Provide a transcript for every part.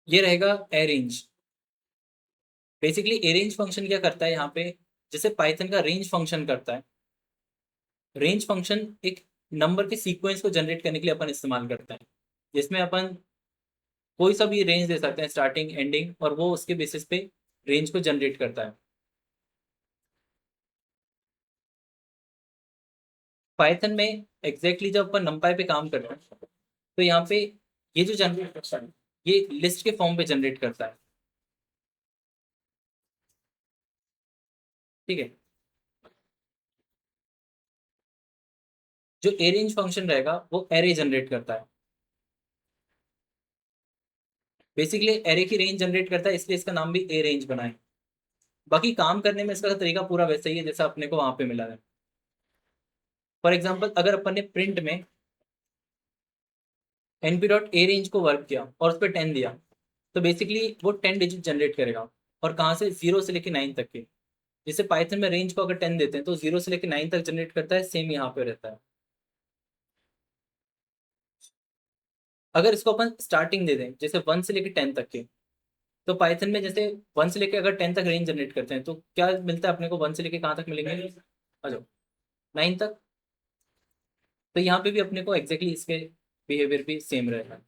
ये रहेगा arrange. Basically arrange function क्या करता है यहाँ पे, जैसे पाइथन का रेंज फंक्शन करता है। रेंज फंक्शन एक नंबर के सीक्वेंस को जनरेट करने के लिए अपन इस्तेमाल करते हैं, जिसमें अपन कोई सा भी रेंज दे सकते हैं, स्टार्टिंग एंडिंग, और वो उसके बेसिस पे रेंज को जनरेट करता है। पाइथन में एग्जैक्टली जब अपन नंपाई पे काम करते हैं, तो यहाँ पे ये जो जनरेट करता है, ये लिस्ट के फॉर्म पे जनरेट करता है। ठीक है। जो अरेंज फंक्शन रहेगा वो एरे जनरेट करता है। बेसिकली एरे की रेंज जनरेट करता है, इसलिए इसका नाम भी ए रेंज बना है। बाकी काम करने में इसका तरीका पूरा वैसा ही है जैसा अपने को वहां पे मिला है। फॉर एग्जाम्पल, अगर अपन ने प्रिंट में एनपी डॉट ए रेंज को वर्क किया और उस पर 10 दिया, तो बेसिकली वो 10 डिजिट जनरेट करेगा। और कहाँ से, 0 से लेके 9 तक के। जैसे पाइथन में रेंज को अगर 10 देते हैं तो 0 से लेके 9 तक जनरेट करता है, सेम यहाँ पे रहता है। अगर इसको अपन स्टार्टिंग दे दें जैसे 1 से लेके 10 तक के, तो पाइथन में जैसे 1 से लेके अगर 10 तक रेंज जनरेट करते हैं तो क्या मिलता है अपने को, 1 से लेके कहाँ तक मिलेंगे, आ जाओ, 9 तक। तो यहाँ पे भी अपने को एग्जैक्टली इसके बिहेवियर भी सेम रहेगा।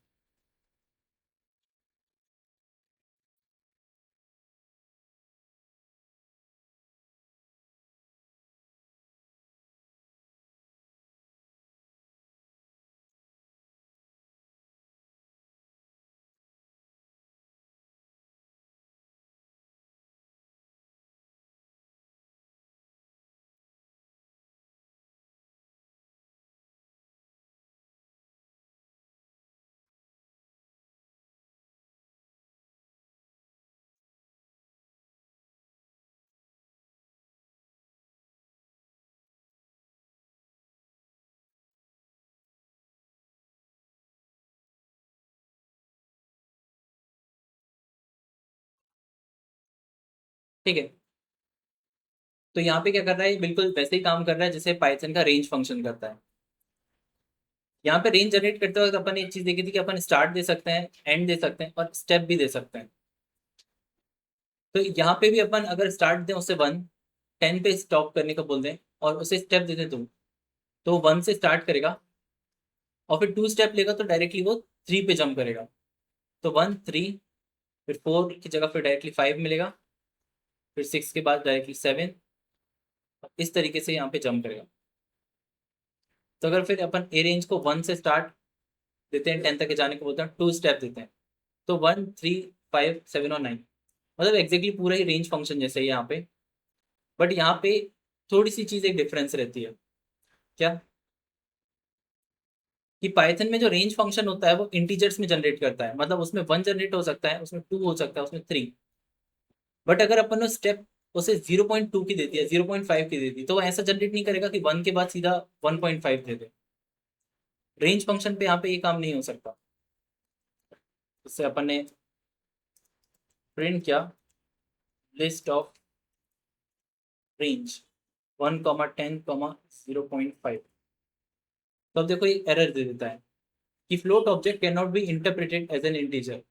ठीक है। तो यहाँ पे क्या कर रहा है, ये बिल्कुल वैसे ही काम कर रहा है जैसे पाइथन का रेंज फंक्शन करता है। यहाँ पे रेंज जनरेट करते वक्त अपन एक चीज देखी थी कि अपन स्टार्ट दे सकते हैं, एंड दे सकते हैं, और स्टेप भी दे सकते हैं। तो यहाँ पे भी अपन अगर स्टार्ट दें उसे 1, 10 पे स्टॉप करने का बोल दें, और उसे स्टेप दे दें 2, तो 1 से स्टार्ट करेगा, और फिर 2 स्टेप लेगा तो डायरेक्टली वो 3 पे जंप करेगा। तो 1 3, फिर 4 की जगह फिर डायरेक्टली 5 मिलेगा, फिर 6 के बाद डायरेक्टली 7, इस तरीके से यहाँ पे जंप करेगा। तो अगर फिर अपन ए रेंज को 1 से स्टार्ट देते हैं, 10 तक के जाने को बोलते हैं, 2 स्टेप देते हैं, तो 1 3 5 7 और 9, मतलब एग्जैक्टली पूरा ही रेंज फंक्शन जैसे ही यहाँ पे। बट यहाँ पे थोड़ी सी चीज एक डिफरेंस रहती है। क्या, कि पाइथन में जो रेंज फंक्शन होता है वो इंटीजर्स में जनरेट करता है, मतलब उसमें 1 जनरेट हो सकता है, उसमें 2 हो सकता है, उसमें 3। बट अगर अपन स्टेप उसे 0.2 की देती है, 0.5 की देती है, तो वो ऐसा जनरेट नहीं करेगा कि 1 के बाद सीधा 1.5 दे दे। रेंज फंक्शन पे यहाँ पे ये काम नहीं हो सकता। उससे अपन ने प्रिंट किया लिस्ट ऑफ रेंज 1 10 0.5, तो अब देखो ये एरर दे देता है कि float object can not be interpreted as an integer.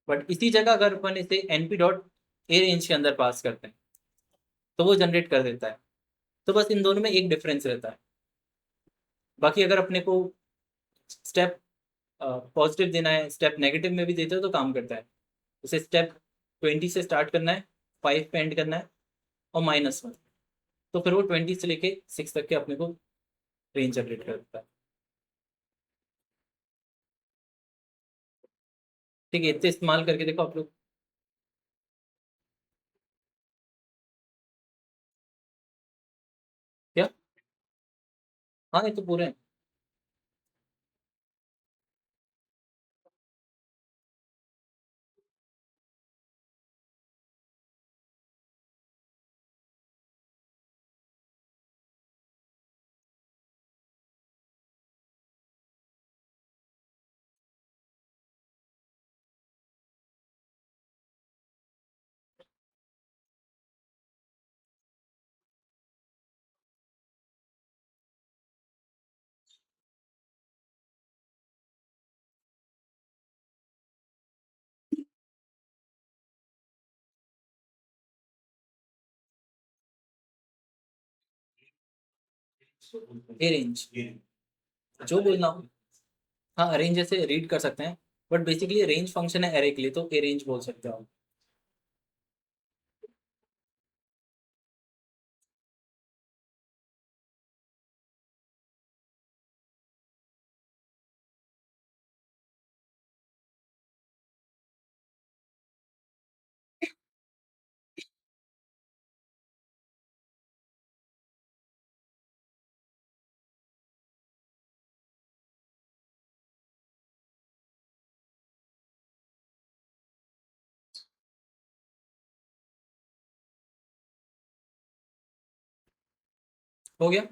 But इसी जगह अगर अपन इसे np डॉट ए रेंज के अंदर पास करते हैं, तो वो जनरेट कर देता है। तो बस इन दोनों में एक डिफरेंस रहता है। बाकी अगर अपने को स्टेप पॉजिटिव देना है, स्टेप नेगेटिव में भी देते हो तो काम करता है। उसे स्टेप 20 से स्टार्ट करना है, 5 पे एंड करना है, और -1, तो फिर वो 20 से लेके 6 तक के अपने को रेंज जनरेट कर देता है। ठीक है, इतने इस्तेमाल करके देखो आप लोग। क्या, हाँ ये तो पूरे हैं। ए रेंज जो बोलना हो। हाँ अरेंज जैसे रीड कर सकते हैं, बट बेसिकली रेंज फंक्शन है एरे के लिए, तो ए रेंज बोल सकते हो आप। हो गया।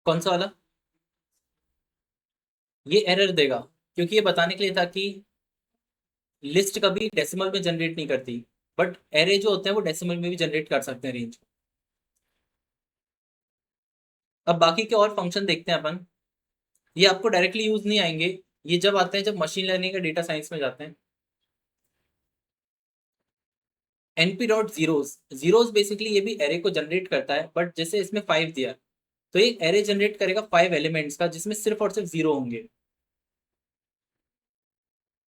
कौन सा वाला? ये एरर देगा क्योंकि ये बताने के लिए था कि लिस्ट कभी डेसिमल में जनरेट नहीं करती, बट एरे जो होते हैं वो डेसिमल में भी जनरेट कर सकते हैं रेंज। अब बाकी के और फंक्शन देखते हैं अपन। ये आपको डायरेक्टली यूज नहीं आएंगे, ये जब आते हैं जब मशीन लर्निंग का डेटा साइंस में जाते हैं। NP dot zeros, zeros basically ये भी एरे को जनरेट करता है, बट जैसे इसमें 5 दिया, तो ये एरे जनरेट करेगा 5 एलिमेंट्स का जिसमें सिर्फ और सिर्फ जीरो होंगे।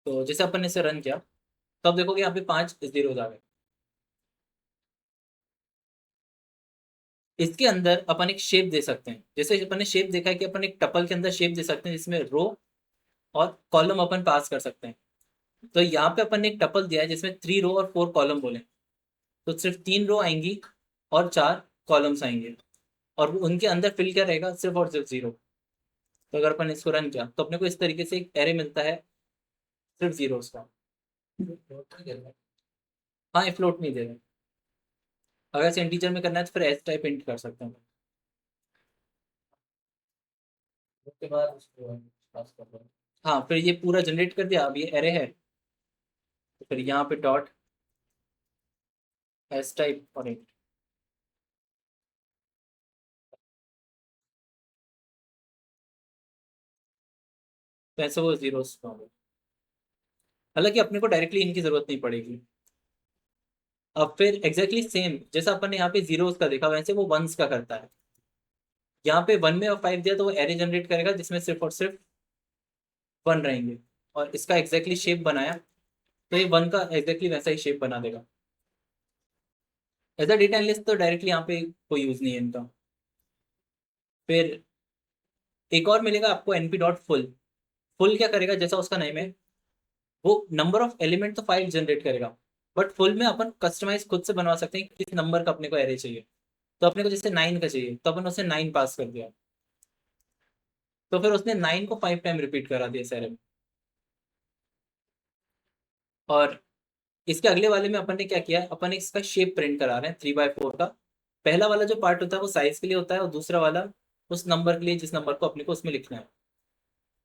तो जैसे अपन ने इसे रन किया, तो अब देखोगे यहाँ पे 5 जीरोस आ गए। इसके अंदर अपन एक शेप दे सकते हैं, जैसे अपन ने शेप देखा है कि अपन एक टपल के अंदर शेप दे सकते हैं जिसमें रो और कॉलम अपन पास कर सकते हैं। तो यहाँ पे अपन ने एक टपल दिया है जिसमें 3 रो और 4 कॉलम बोले, तो सिर्फ 3 रो आएंगी और 4 कॉलम्स आएंगे, और उनके अंदर फिल क्या रहेगा, सिर्फ और सिर्फ जीरो। तो अगर अपन इसको रन किया तो अपने को इस तरीके से एक एरे मिलता है सिर्फ जीरोस का। हाँ ये फ्लोट नहीं दे रहे। अगर इसे इंटीजर में करना है तो फिर एस टाइप इंट कर सकते हैं। उसके बाद उसको पास कर दो। हाँ फिर ये पूरा जनरेट कर दिया, अब ये एरे है, तो फिर यहाँ पे डॉट एस टाइप और इंट। तो ऐसे वो जीरोस का होगा। हालांकि अपने को डायरेक्टली इनकी जरूरत नहीं पड़ेगी। अब फिर एग्जैक्टली सेम जैसा अपन ने यहाँ पे जीरोस का देखा, वैसे वो वंस का करता है। यहाँ पे 1 में और 5 दिया तो वो एरे जनरेट करेगा जिसमें सिर्फ और सिर्फ 1 रहेंगे, और इसका एग्जैक्टली शेप बनाया, तो ये 1 का एग्जैक्टली वैसा ही शेप बना देगा। एज अ डेटा एनालिस्ट तो डायरेक्टली यहाँ पे कोई यूज नहीं है इनका। फिर एक और मिलेगा आपको एनपी डॉट फुल। फुल क्या करेगा, जैसा उसका नेम है, वो नंबर ऑफ एलिमेंट तो 5 जनरेट करेगा, बट फुल में अपन कस्टमाइज खुद से बनवा सकते हैं कि किस नंबर का अपने को एरे चाहिए। तो अपने को जैसे 9 का चाहिए, तो अपन उसे 9 पास कर दिया, तो फिर उसने 9 को 5 टाइम रिपीट करा दिया इस एरे में। और इसके अगले वाले में अपन ने क्या किया, अपन इसका शेप प्रिंट करा रहे हैं 3/4 का। पहला वाला जो पार्ट होता है वो साइज के लिए होता है, और दूसरा वाला उस नंबर के लिए जिस नंबर को अपने को उसमें लिखना है।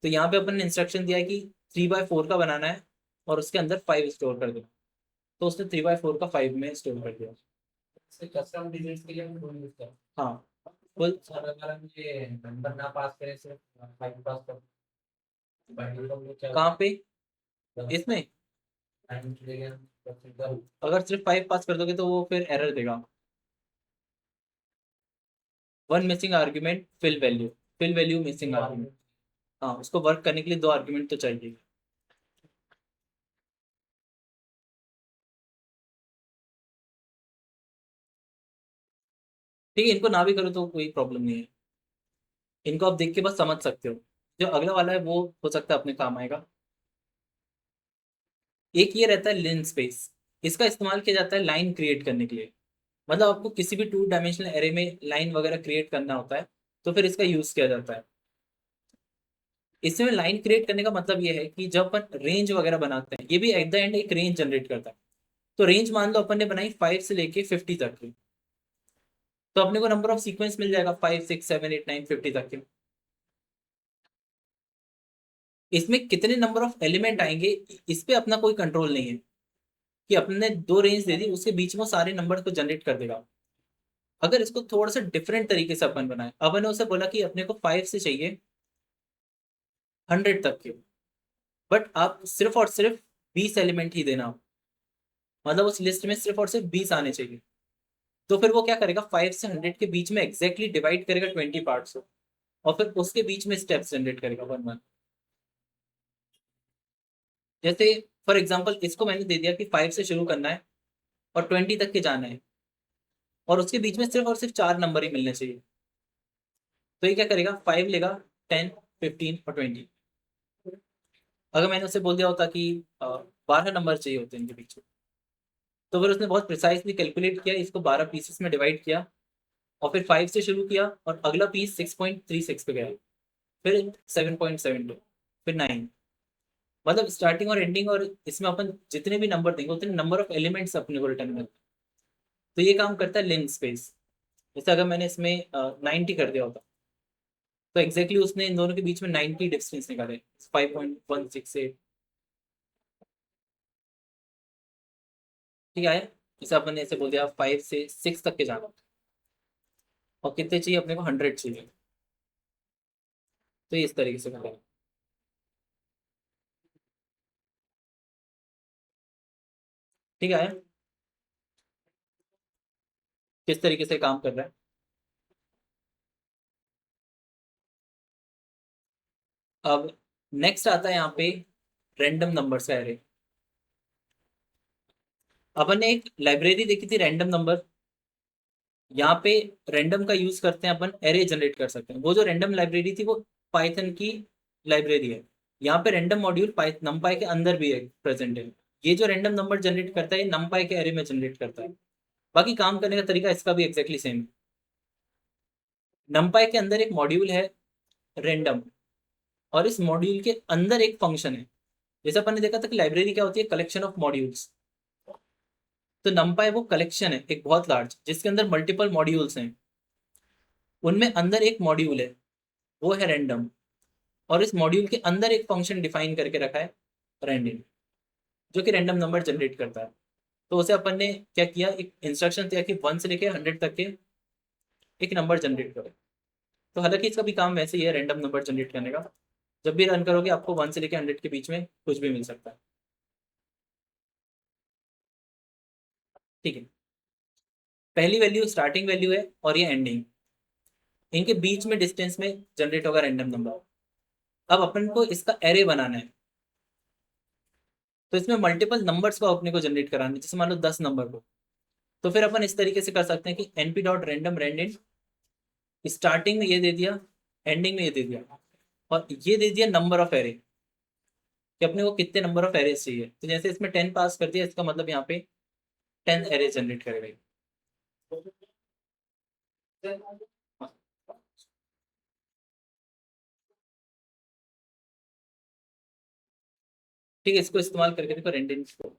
तो यहाँ पे अपन ने इंस्ट्रक्शन दिया है कि 3/4 का बनाना है और उसके अंदर 5 स्टोर कर देना। तो उसने 3/4 का 5 में स्टोर कर दिया। कस्टम डिजिट्स के लिए हम वो यूज करते हैं। हाँ फुल। अगर हम ये नंबर ना पास करें, सिर्फ 5 पास कर, कहाँ पे इसमें अगर सिर्फ 5 पास कर दोगे तो वो फिर एरर देगा। 1 missing argument fill value, fill value missing argument. हाँ उसको वर्क करने के लिए 2 आर्ग्यूमेंट तो चाहिए। ठीक है, इनको ना भी करो तो कोई प्रॉब्लम नहीं है, इनको आप देख के बस समझ सकते हो। जो अगला वाला है वो हो सकता है अपने काम आएगा। एक ये रहता है लिन स्पेस, इसका इस्तेमाल किया जाता है लाइन क्रिएट करने के लिए। मतलब आपको किसी भी 2 डायमेंशनल एरे में लाइन वगैरह क्रिएट करना होता है, तो फिर इसका यूज किया जाता है। इसमें लाइन क्रिएट करने का मतलब ये है कि जब अपन रेंज वगैरह बनाते हैं, ये भी एट द एंड एक रेंज जनरेट करता है। तो रेंज मान लो अपन ने बनाई 5 से लेके 50 तक की, तो अपने को नंबर ऑफ सीक्वेंस मिल जाएगा 5 6 7 8 9 50 तक के। इसमें कितने नंबर ऑफ एलिमेंट आएंगे इस पे अपना कोई कंट्रोल नहीं है, कि अपने ने दो रेंज दे दी, उसके बीच में वो सारे नंबर को जनरेट कर देगा। अगर इसको थोड़ा सा डिफरेंट तरीके से अपन बनाए, अपन ने उसे बोला कि अपने को 5 से चाहिए 100 तक के, बट आप सिर्फ और सिर्फ 20 एलिमेंट ही देना, मतलब उस लिस्ट में सिर्फ और सिर्फ 20 आने चाहिए। तो फिर वो क्या करेगा, 5 से 100 के बीच में एग्जैक्टली डिवाइड करेगा 20 पार्ट्स को, और फिर उसके बीच में स्टेप्स जनरेट करेगा वन वन। जैसे फॉर एग्जाम्पल इसको मैंने दे दिया कि 5 से शुरू करना है और 20 तक के जाना है, और उसके बीच में सिर्फ और सिर्फ 4 नंबर ही मिलने चाहिए। तो ये क्या करेगा, 5 लेगा, 10 15 और 20। अगर मैंने उससे बोल दिया होता कि 12 नंबर चाहिए होते हैं इनके बीच में, तो फिर उसने बहुत प्रिसाइसली कैलकुलेट किया, इसको 12 पीसेस में डिवाइड किया, और फिर 5 से शुरू किया, और अगला पीस 6.36 पे गया, फिर 7.72, फिर 9। मतलब स्टार्टिंग और एंडिंग, और इसमें अपन जितने भी नंबर देंगे उतने नंबर ऑफ एलिमेंट्स अपने को रिटर्न करते हैं। तो ये काम करता है लिन स्पेस। जैसे अगर मैंने इसमें 90 कर दिया होता, तो एग्जैक्टली उसने इन दोनों के बीच में 90 डिस्टेंस निकाले, 5.168। ठीक है, जैसे अपन ने ऐसे बोल दिया 5 से 6 तक के जाना, और कितने चाहिए अपने को, 100 चाहिए। तो ये इस तरीके से करेंगे। ठीक है, किस तरीके से काम कर रहा है। अब नेक्स्ट आता है यहाँ पे रैंडम नंबर्स का एरे। अपन ने एक लाइब्रेरी देखी थी रैंडम नंबर, यहाँ पे रैंडम का यूज करते हैं अपन, एरे जनरेट कर सकते हैं। वो जो रैंडम लाइब्रेरी थी वो पाइथन की लाइब्रेरी है। यहाँ पे रैंडम मॉड्यूल नमपाई के अंदर भी है प्रेजेंट है। ये जो रैंडम नंबर जनरेट करता है, ये नमपाई के एरे में जनरेट करता है। बाकी काम करने का तरीका इसका भी एक्जैक्टली सेम है। नमपाई के अंदर एक मॉड्यूल है रैंडम, और इस मॉड्यूल के अंदर एक फंक्शन है। जैसे अपन ने देखा था कि लाइब्रेरी क्या होती है, कलेक्शन ऑफ मॉड्यूल्स। तो नमपाई वो कलेक्शन है एक बहुत लार्ज, जिसके अंदर मल्टीपल मॉड्यूल्स हैं। उनमें अंदर एक मॉड्यूल है, वो है रैंडम, और इस मॉड्यूल के अंदर एक फंक्शन डिफाइन करके रखा है रैंडम, जो कि रैंडम नंबर जनरेट करता है। तो उसे अपन ने क्या किया, एक इंस्ट्रक्शन दिया कि 1 से लेके 100 तक के एक नंबर जनरेट करो। तो हालांकि इसका भी काम वैसे ही है, रैंडम नंबर जनरेट करने का। जब भी रन करोगे आपको 1 से लेके 100 के बीच में कुछ भी मिल सकता है। ठीक है, पहली वैल्यू स्टार्टिंग वैल्यू है, और ये एंडिंग, इनके बीच में डिस्टेंस में जनरेट होगा रैंडम नंबर। अब अपन को इसका एरे बनाना है, तो इसमें मल्टीपल नंबर्स को अपने को जनरेट कराना है, जैसे मान लो 10 नंबर को। तो फिर अपन इस तरीके से कर सकते हैं कि np dot random random, starting में ये दे दिया, एंडिंग में ये दे दिया, और ये दे दिया नंबर ऑफ एरे, कि अपने को कितने नंबर ऑफ एरेज चाहिए। तो जैसे इसमें 10 पास कर दिया, इसका मतलब यहाँ पे 10 एरे जनरेट करेगा। ठीक है, इसको इस्तेमाल करके देखो रेंडम को।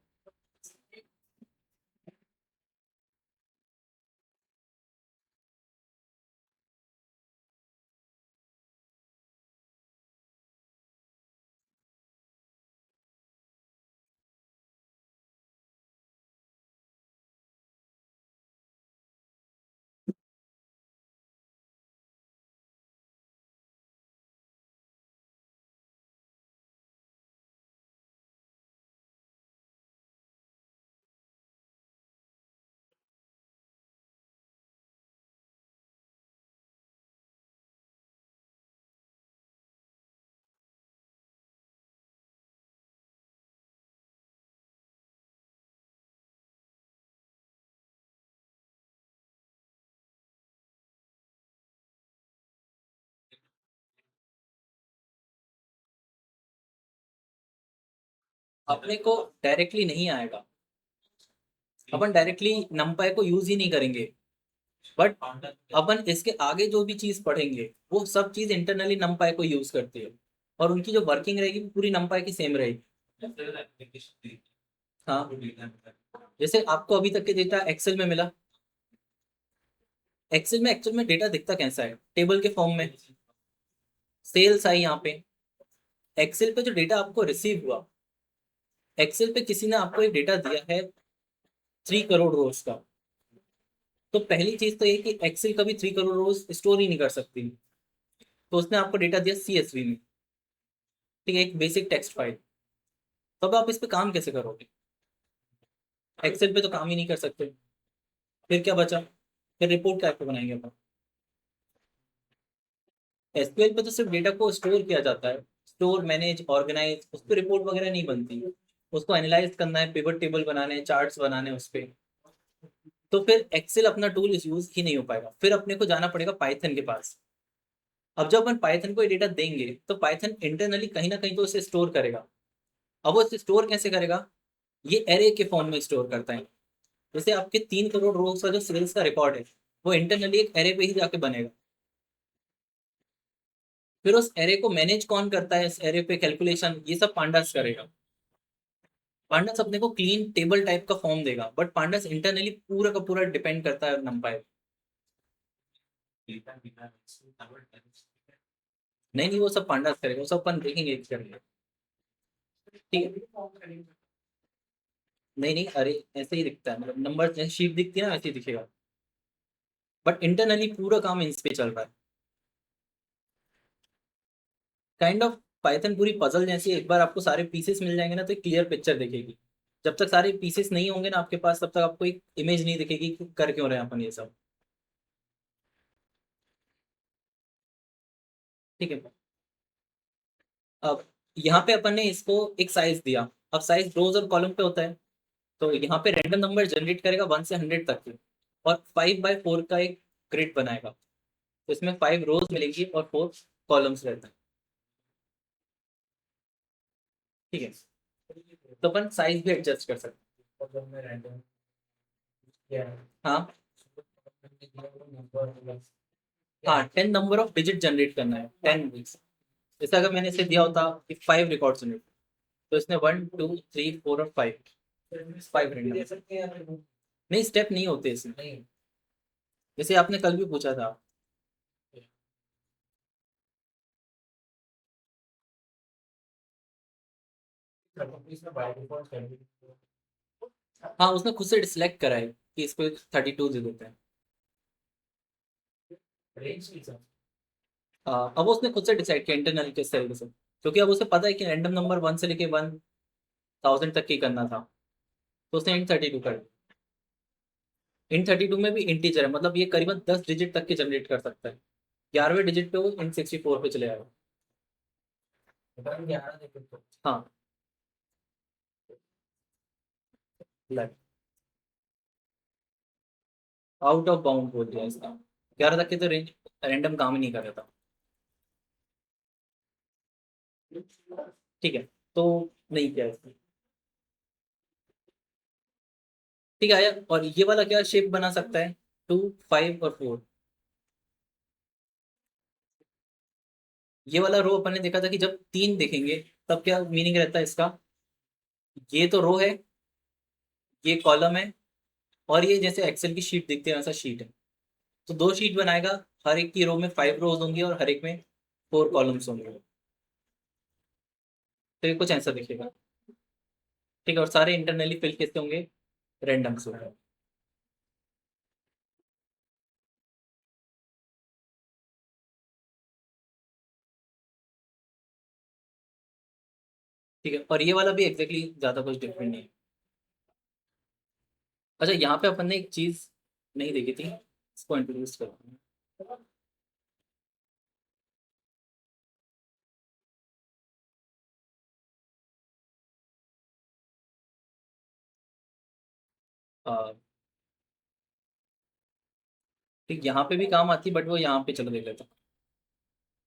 अपने को डायरेक्टली नहीं आएगा, अपन डायरेक्टली नंपाई को यूज ही नहीं करेंगे, बट अपन इसके आगे जो भी चीज पढ़ेंगे वो सब चीज इंटरनली नंपाई को यूज करती है, और उनकी जो वर्किंग रहेगी वो पूरी नंपाई की सेम रहेगी। हाँ, जैसे आपको अभी तक के डेटा एक्सेल में मिला, एक्सेल में एक्चुअल में डेटा दिखता कैसा है, टेबल के फॉर्म में सेल्स आई यहाँ पे। एक्सेल पे जो डेटा आपको रिसीव हुआ, एक्सेल पे किसी ने आपको एक डेटा दिया है 3 करोड़ रोज का, तो पहली चीज तो ये कि एक्सेल कभी 3 करोड़ रोज स्टोर ही नहीं कर सकती, तो उसने आपको डेटा दिया CSV में, ठीक है, एक बेसिक टेक्स्ट फाइल। तब आप इस पे काम कैसे करोगे? एक्सेल पे तो काम ही नहीं कर सकते, फिर क्या बचा? फिर रिपोर्ट क्या पे बनाएंगे अपन? SQL पे तो सिर्फ डेटा को स्टोर किया जाता है, स्टोर मैनेज ऑर्गेनाइज, उस पर रिपोर्ट वगैरह नहीं बनती, उसको एनालाइज करना है, पिवट टेबल बनाने हैं, चार्ट्स बनाने हैं उस पे। तो फिर एक्सेल अपना टूल इस यूज ही नहीं हो पाएगा, फिर अपने को जाना पड़ेगा पाइथन के पास। अब जब अपन पाइथन को ये डेटा देंगे तो पाइथन इंटरनली कहीं ना कहीं तो उसे स्टोर करेगा। अब वो स्टोर कैसे करेगा? ये एरे के फॉर्म में स्टोर करता है। जैसे आपके 3 करोड़ रोज का जो सेल्स का रिकॉर्ड है, वो इंटरनली एक एरे पे ही जाके बनेगा। फिर उस एरे को मैनेज कौन करता है, इस एरे पे कैलकुलेशन ये सब पांडास करेगा। पांडास अपने को क्लीन टेबल टाइप का फॉर्म देगा, बट पांडास इंटरनली पूरा का पूरा डिपेंड करता है नंपाई। नहीं नहीं, वो सब पांडास करेगा, वो सब अपन देखेंगे एक करके। ठीक है। नहीं नहीं, अरे ऐसे ही दिखता है, मतलब नंबर जैसे शीट दिखती है ना वैसे ही दिखेगा, बट इंटरनली पूरा काम इन पे चल रहा है। काइंड ऑफ पाइथन पूरी पजल जैसी है, एक बार आपको सारे पीसेस मिल जाएंगे ना तो एक क्लियर पिक्चर दिखेगी। जब तक सारे पीसेस नहीं होंगे ना आपके पास, तब तक आपको एक इमेज नहीं दिखेगी कि कर क्यों रहे हैं अपन ये सब। ठीक है। अब यहाँ पे अपन ने इसको एक साइज दिया। अब साइज रोज और कॉलम पे होता है, तो यहाँ पे रैंडम नंबर जनरेट करेगा 1 से 100 तक के, और 5x4 का एक ग्रिड बनाएगा। तो इसमें 5 रोज मिलेंगी और 4 कॉलम्स रहते हैं। ठीक है। तो अपन साइज भी एडजस्ट कर सकते हैं। हाँ हाँ, 10 नंबर ऑफ डिजिट जनरेट करना है, 10। जैसे अगर मैंने इसे दिया होता कि 5 रिकॉर्ड जनरेट, तो इसने 1 2 3 4 और 5, 5 नहीं, स्टेप नहीं होते इसमें, जैसे आपने कल भी पूछा था। हाँ, उसने खुद से सिलेक्ट करा है कि इसको 32 दे देते हैं। अब उसने खुद से डिसाइड किया इंटरनल किस तरीके से, क्योंकि अब उसे पता है कि रैंडम नंबर 1 से लेके 1000 तक की करना था, तो उसने int 32 कर दिया। int 32 में भी इंटीजर है, मतलब ये करीबन 10 डिजिट तक के जनरेट कर सकता है। 11वें डिजिट पे वो int 64 पे चले जाएगा। हाँ, आउट ऑफ बाउंड बोल दिया इसका। 11 तक के तो रेंज रैंडम काम ही नहीं कर रहा था। ठीक है, तो नहीं किया इसने। ठीक है आया, और ये वाला क्या शेप बना सकता है? 2 5 और 4। ये वाला रो अपन ने देखा था कि जब 3 देखेंगे तब क्या मीनिंग रहता है इसका? ये तो रो है, ये कॉलम है, और ये जैसे एक्सेल की शीट दिखती है वैसा शीट है। तो 2 शीट बनाएगा, हर एक की रो में 5 रोज होंगी और हर एक में 4 कॉलम्स होंगे। तो ये कुछ ऐसा दिखेगा। ठीक है, और सारे इंटरनली फिल किससे होंगे? रैंडम से होंगे। ठीक है, और ये वाला भी एग्जैक्टली ज्यादा कुछ डिफरेंट नहीं है। अच्छा, यहाँ पे अपन ने एक चीज नहीं देखी थी, इसको इंट्रोड्यूस करते हैं। आ, ठीक, यहाँ पे भी काम आती है, बट वो यहाँ पे चलो देख लेते हैं।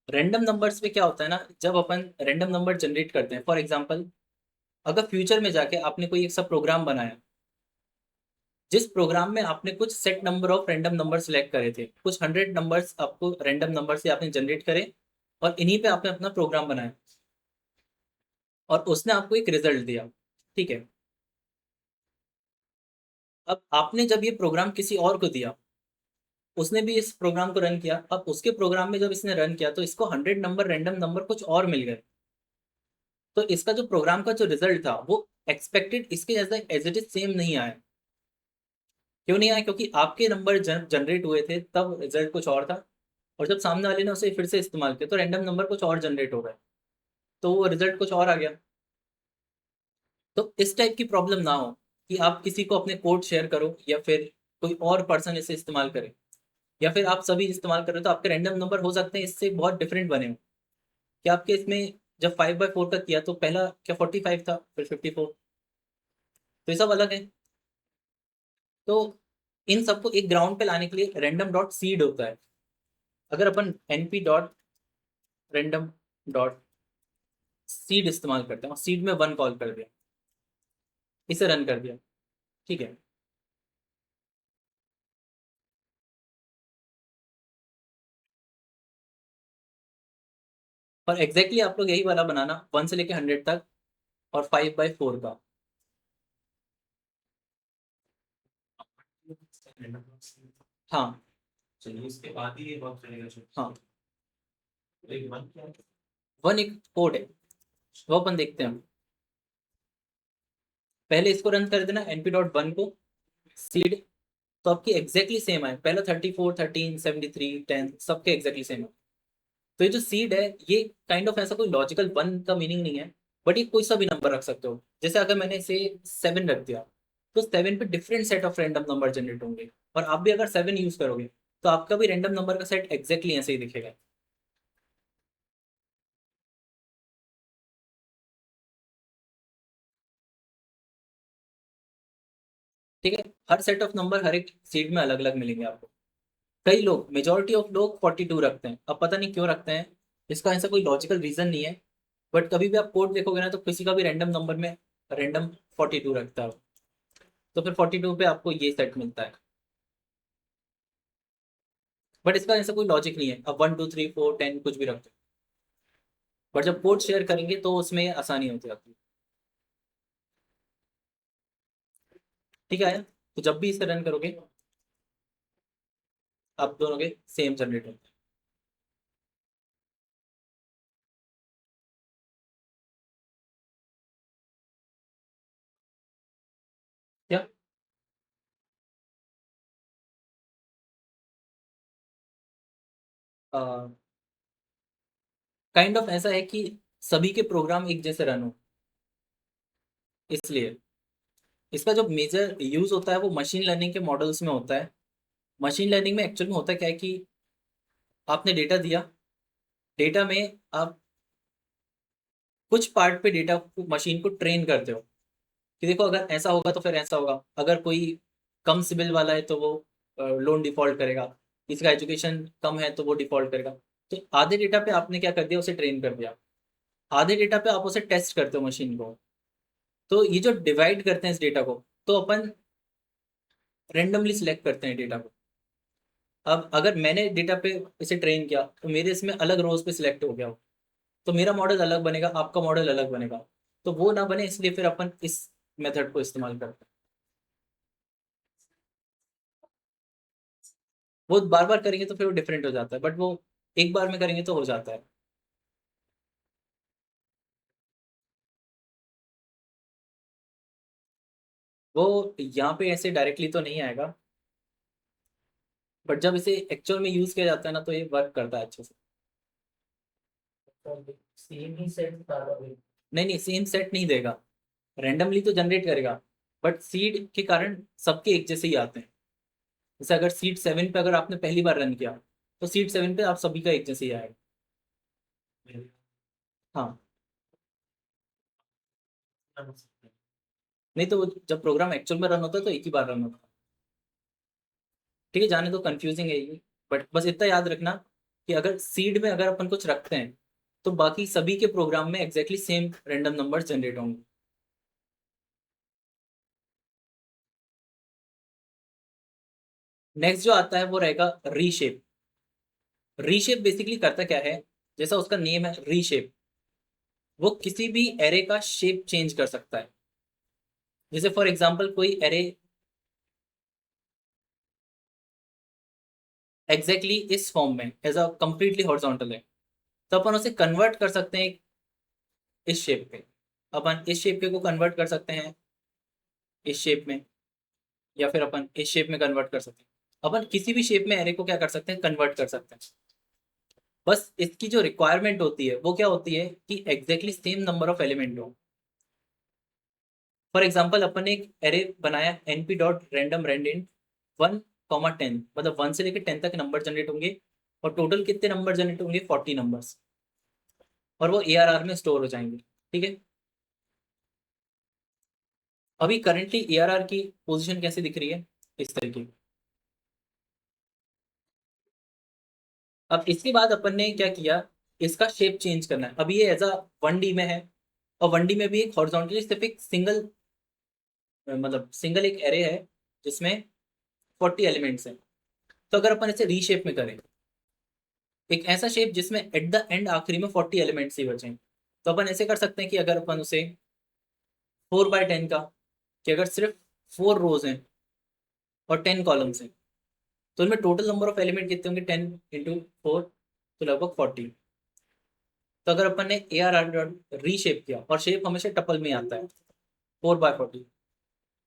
रैंडम नंबर्स पे क्या होता है ना, जब अपन रैंडम नंबर जनरेट करते हैं, फॉर एग्जांपल अगर फ्यूचर में जाके आपने कोई एक सा प्रोग्राम बनाया, जिस प्रोग्राम में आपने कुछ set number of random number select करे थे, कुछ 100 नंबर्स आपको रैंडम नंबर से आपने जनरेट करे, और इन्हीं पे आपने अपना प्रोग्राम बनाया, और उसने आपको एक रिजल्ट दिया। ठीक है। अब आपने जब ये प्रोग्राम किसी और को दिया, उसने भी इस प्रोग्राम को रन किया, अब उसके प्रोग्राम में जब इसने रन किया तो इसको 100 नंबर रैंडम नंबर कुछ और मिल गए। तो इसका जो प्रोग्राम का जो रिजल्ट था वो एक्सपेक्टेड इसके जैसा एज इट इज सेम नहीं आया। क्यों नहीं आया? क्योंकि आपके नंबर जनरेट हुए थे तब रिजल्ट कुछ और था, और जब सामने वाले ने उसे फिर से इस्तेमाल किया तो रैंडम नंबर कुछ और जनरेट हो गए, तो वो रिजल्ट कुछ और आ गया। तो इस टाइप की प्रॉब्लम ना हो कि आप किसी को अपने कोड शेयर करो या फिर कोई और पर्सन इसे इस्तेमाल करे, या फिर आप सभी इस्तेमाल करो तो आपके रैंडम नंबर हो सकते हैं इससे बहुत डिफरेंट बने हो। कि आपके इसमें जब 5/4 का किया तो पहला क्या 45 था, फिर 54, तो ये सब अलग है। तो इन सबको एक ग्राउंड पे लाने के लिए रैंडम डॉट सीड होता है। अगर अपन np dot random dot seed इस्तेमाल करते हैं और सीड में 1 कॉल कर दिया, इसे रन कर दिया, ठीक है। और एग्जैक्टली आप लोग यही वाला बनाना 1 से लेके 100 तक, और 5/4 का। हाँ। चलिए इसके बाद ही ये वर्क करेगा जो हाँ, एक वन क्या है? 1 एक कोड है, वो अपन देखते हैं। पहले इसको रन कर देना np.1 को सीड, तो आपकी एग्जैक्टली सेम है। पहला 34, 13, 73, 10 सबके एग्जैक्टली सेम है। तो ये जो सीड है ये काइंड ऑफ ऐसा कोई लॉजिकल 1 का मीनिंग नहीं है, बट ये कोई सा भी नंबर रख सकते हो। जैसे अगर मैंने इसे 7 रख दिया तो 7 पे different set of random number generate होंगे, और आप भी अगर 7 यूज करोगे तो आपका भी रैंडम नंबर का सेट एग्जैक्टली ऐसे ही दिखेगा। ठीक है, हर सेट ऑफ नंबर हर एक सीड में अलग अलग मिलेंगे आपको। कई लोग, मेजोरिटी ऑफ लोग 42 रखते हैं, अब पता नहीं क्यों रखते हैं, इसका ऐसा कोई लॉजिकल रीजन नहीं है। बट कभी भी आप कोड देखोगे ना तो किसी का भी रैंडम नंबर में रैंडम 42 रखता है, तो फिर 42 पे आपको ये सेट मिलता है। बट इसका ऐसा कोई लॉजिक नहीं है, अब 1 2 3 4 10 कुछ भी रखते हो, बट जब कोड शेयर करेंगे तो उसमें आसानी होती है आपकी। ठीक है, तो जब भी इसे रन करोगे आप दोनों के सेम जनरेट होंगे। क्या काइंड ऑफ ऐसा है कि सभी के प्रोग्राम एक जैसे रन हो, इसलिए इसका जो मेजर यूज होता है वो मशीन लर्निंग के मॉडल्स में होता है। मशीन लर्निंग में एक्चुअल में होता क्या है कि आपने डेटा दिया, डेटा में आप कुछ पार्ट पे डेटा को मशीन को ट्रेन करते हो कि देखो अगर ऐसा होगा तो फिर ऐसा होगा, अगर कोई कम सिबिल वाला है तो वो लोन डिफॉल्ट करेगा, किसी का एजुकेशन कम है तो वो डिफॉल्ट करेगा। तो आधे डेटा पे आपने क्या कर दिया, उसे ट्रेन कर दिया, आधे डेटा पे आप उसे टेस्ट करते हो मशीन को। तो ये जो डिवाइड करते हैं इस डेटा को, तो अपन रेंडमली सिलेक्ट करते हैं डेटा को। अब अगर मैंने डेटा पे इसे ट्रेन किया तो मेरे इसमें अलग रोज पे सिलेक्ट हो गया हो, तो मेरा मॉडल अलग बनेगा, आपका मॉडल अलग बनेगा। तो वो ना बने इसलिए फिर अपन इस मेथड को इस्तेमाल करते हैं। वो बार बार करेंगे तो फिर वो डिफरेंट हो जाता है, बट वो एक बार में करेंगे तो हो जाता है। वो यहाँ पे ऐसे डायरेक्टली तो नहीं आएगा, बट जब इसे एक्चुअल में यूज किया जाता है ना तो ये वर्क करता है अच्छे से। सेम ही सेट डाला हुआ है। नहीं नहीं, सेम सेट नहीं देगा, रैंडमली तो जनरेट करेगा, बट सीड के कारण सबके एक जैसे ही आते हैं। जैसे अगर सीड 7 पे अगर आपने पहली बार रन किया तो सीड 7 पे आप सभी का एक जैसे ही आएगा। हाँ, नहीं तो जब प्रोग्राम एक्चुअल में रन होता है तो एक ही बार रन होता है। ठीक है, जाने तो कंफ्यूजिंग है ये, बट बस इतना याद रखना कि अगर सीड में अगर अपन कुछ रखते हैं तो बाकी सभी के प्रोग्राम में exactly same random numbers generate होंगे। नेक्स्ट जो आता है वो रहेगा रीशेप। रीशेप बेसिकली करता क्या है, जैसा उसका नेम है रीशेप, वो किसी भी एरे का शेप चेंज कर सकता है। जैसे फॉर एग्जांपल कोई एरे एग्जैक्टली इस फॉर्म में एज अ कंप्लीटली हॉरिजॉन्टल है, तो अपन उसे कन्वर्ट कर सकते हैं इस शेप पे। अपन इस शेप पे को कन्वर्ट कर सकते हैं इस शेप में, या फिर अपन इस शेप में कन्वर्ट कर सकते हैं। अपन किसी भी शेप में एरे को क्या कर सकते हैं, कन्वर्ट कर सकते हैं। बस इसकी जो रिक्वायरमेंट होती है वो क्या होती है कि exactly same number of element हो। फॉर एग्जाम्पल अपन ने एक एरे बनाया np डॉट रैंडम रैंडम 1, 10, मतलब 1 से लेकर 10 तक नंबर जनरेट होंगे, और टोटल कितने नंबर जनरेट होंगे, 40 नंबर्स, और वो ARR में स्टोर हो जाएंगे। ठीक है, अभी करंटली ARR की पोजीशन कैसे दिख रही है, इस तरीके। अब इसके बाद अपन ने क्या किया, इसका शेप चेंज करना है। अभी ये एज अ 1D में है, और 1D में भी एक हॉरिजॉन्टली सिर्फ एक सिंगल, मतलब सिंगल एक एरे है जिसमें 40 एलिमेंट्स हैं। तो अगर अपन इसे रीशेप में करें, एक ऐसा शेप जिसमें एट द एंड आखिरी में 40 एलिमेंट्स ही बचें, तो अपन ऐसे कर सकते हैं कि अगर अपन उसे 4/10 का, कि अगर सिर्फ 4 रोज हैं और 10 कॉलम्स हैं, तो इनमें टोटल नंबर ऑफ एलिमेंट कितने होंगे, 10 × 4, तो लगभग 40। तो अगर अपन ने ARR डॉट रीशेप किया, और शेप हमेशा टपल में आता है 4/40,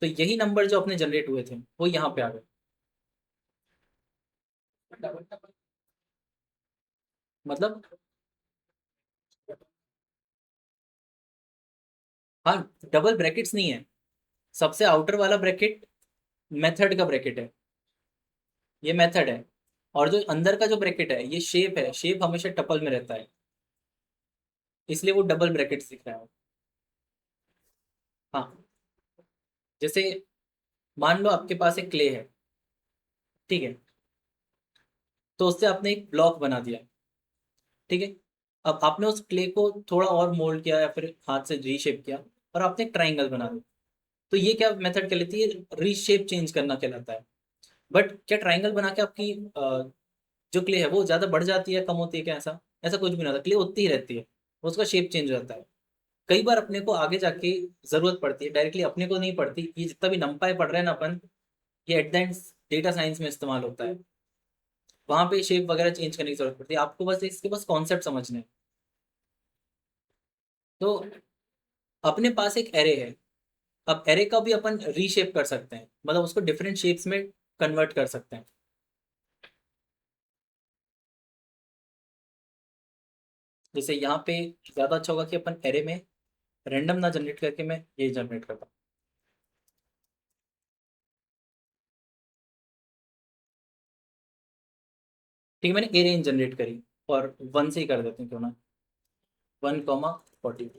तो यही नंबर जो अपने जनरेट हुए थे वो यहाँ पे आ गए। मतलब हाँ, डबल ब्रैकेट्स नहीं है, सबसे आउटर वाला ब्रैकेट मेथड का ब्रैकेट है, ये मेथड है। और जो अंदर का जो ब्रैकेट है ये शेप है, शेप हमेशा टपल में रहता है, इसलिए वो डबल ब्रैकेट्स दिख रहा है। हाँ, जैसे मान लो आपके पास एक क्ले है, ठीक है, तो उससे आपने एक ब्लॉक बना दिया, ठीक है। अब आपने उस क्ले को थोड़ा और मोल्ड किया या फिर हाथ से रीशेप किया, और आपने एक ट्राइंगल बना दिया, तो ये क्या मेथड कहलाती है, रीशेप चेंज करना कहलाता है। बट क्या ट्राइंगल बना के आपकी जो क्ले है वो ज़्यादा बढ़ जाती है, कम होती है, क्या ऐसा, ऐसा कुछ भी नहीं होता, क्ले उतनी ही रहती है, उसका शेप चेंज हो जाता है। कई बार अपने को आगे जाके जरूरत पड़ती है, डायरेक्टली अपने को नहीं पड़ती, ये जितना भी नंपाई पढ़ रहे हैं ना अपन, ये at the end data science में इस्तेमाल होता है, वहां पे शेप वगैरह चेंज करने की जरूरत पड़ती है, आपको बस इसके बस कॉन्सेप्ट समझने हैं। तो अपने पास एक एरे है, अब एरे का भी अपन रीशेप कर सकते हैं, मतलब उसको डिफरेंट शेप्स में कन्वर्ट कर सकते हैं। जैसे यहाँ पे ज़्यादा अच्छा होगा कि अपन एरे में रैंडम ना जनरेट करके मैं ये जनरेट करता हूँ। ठीक है, मैंने ए रेंज जनरेट करी, और 1 से ही कर देते हैं क्यों ना, 1, 40,